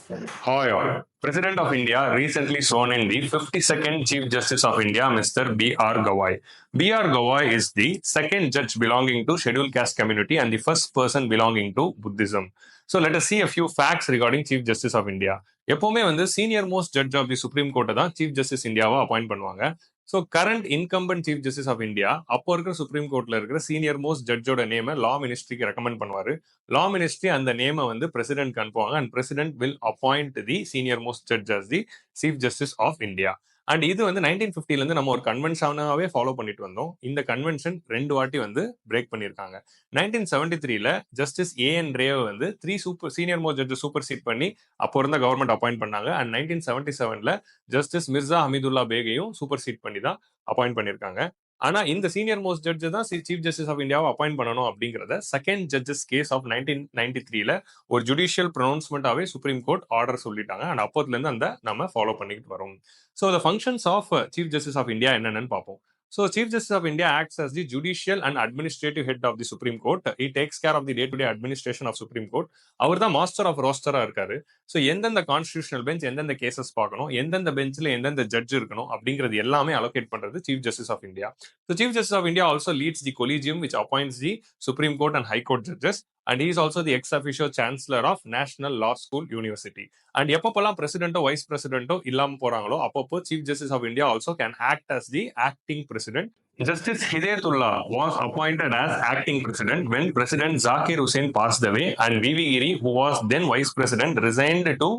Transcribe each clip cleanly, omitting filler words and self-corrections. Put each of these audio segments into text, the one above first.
Hi all. President of India recently sworn in the 52nd Chief Justice of India, Mr. B.R. Gawai. B.R. Gawai is the second judge belonging to scheduled caste community and the first person belonging to Buddhism. So let us see a few facts regarding Chief Justice of India. எப்பவுமே வந்து senior most judge of the Supreme கோர்ட்டை தான் chief justice இந்தியாவை appoint பண்ணுவாங்க. So current incumbent chief justice of India அப்போ இருக்கிற supreme கோர்ட்ல இருக்கிற சீனியர் மோஸ்ட் ஜட்ஜோட நேமை லா மினிஸ்ட்ரிக்கு ரெக்கமெண்ட் பண்ணுவாரு. லா மினிஸ்ட்ரி அந்த நேமை வந்து பிரசிடென்ட் அனுப்புவாங்க and president will appoint the senior most judge as the chief justice of India. And இது வந்து 1950 இருந்து நம்ம ஒரு கன்வென்ஷனாவே ஃபாலோ பண்ணிட்டு வந்தோம். இந்த கன்வென்ஷன் 2 வாட்டி வந்து பிரேக் பண்ணியிருக்காங்க. 1973ல ஜஸ்டிஸ் ஏஎன் ரேவை வந்து 3 senior most judge supersede பண்ணி அப்போ இருந்த கவர்மெண்ட் அப்பாயிண்ட் பண்ணாங்க. அண்ட் 1977ல ஜஸ்டிஸ் மிர்சா ஹமீதுல்லா பேகையும் சூப்பர் சீட் பண்ணி தான் அப்பாயிண்ட் பண்ணியிருக்காங்க. ஆனா இந்த சீனியர் மோஸ்ட் ஜட்ஜ் தான் சீஃப் ஜஸ்டிஸ் ஆஃப் இந்தியாவை அப்பாயிண்ட் பண்ணணும் அப்படிங்கறத செகண்ட் ஜட்ஜஸ் கேஸ் ஆஃப் 1993ல ஒரு ஜுடிஷியல் ப்ரொனவுன்ஸ்மெண்டாவே சுப்ரீம் கோர்ட் ஆர்டர் சொல்லிட்டாங்க. அண்ட் அப்போதுல இருந்து அந்த நம்ம ஃபாலோ பண்ணிட்டு வரோம். So the functions of chief justice of India என்னென்னு பார்ப்போம். So, Chief Justice of India acts as the judicial and administrative head of the Supreme Court. He takes care of the day-to-day administration of Supreme Court. அவர் தான் master of ரோஸ்டரா இருக்காரு. So எந்தெந்த constitutional bench எந்தெந்த cases பார்க்கணும், எந்தெந்த பெஞ்சில் எந்தெந்த judge இருக்கணும் அப்படிங்கிறது எல்லாமே அலோகேட் பண்றது chief justice of India. So chief justice of India also leads the collegium which appoints the Supreme Court and High Court judges. And he is also the ex officio chancellor of National Law School University. And எப்பப்பெல்லாம் பிரசிடென்ட்டோ wise பிரசிடென்ட்டோ இல்லாம போறாங்களோ அப்பப்போ chief justice of India also can act as the acting president. Justice Hidayatullah was appointed as acting president when President Zakir Hussain passed away and V.V. Giri, who was then vice president, resigned to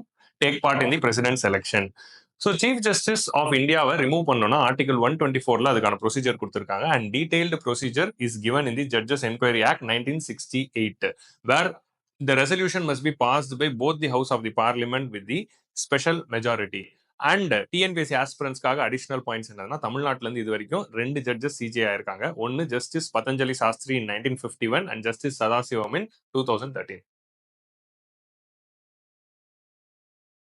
take part in the president's election. So chief justice of இந்தியாவை remove பண்ணோம்னா article 124ல அதுக்கான procedure கொடுத்துருக்காங்க. And detailed procedure is given in the judges enquiry act 1968 where the resolution must be passed by both the house of the parliament with the special majority. And TNPSC ஆஸ்பிரன்ஸ்க்காக additional points என்னன்னா தமிழ்நாட்டில இருந்து இது வரைக்கும் 2 judges CJ ஆயிருக்காங்க. ஒன்னு justice Patanjali Sastri in 1951 and justice Sadasivam in 2013.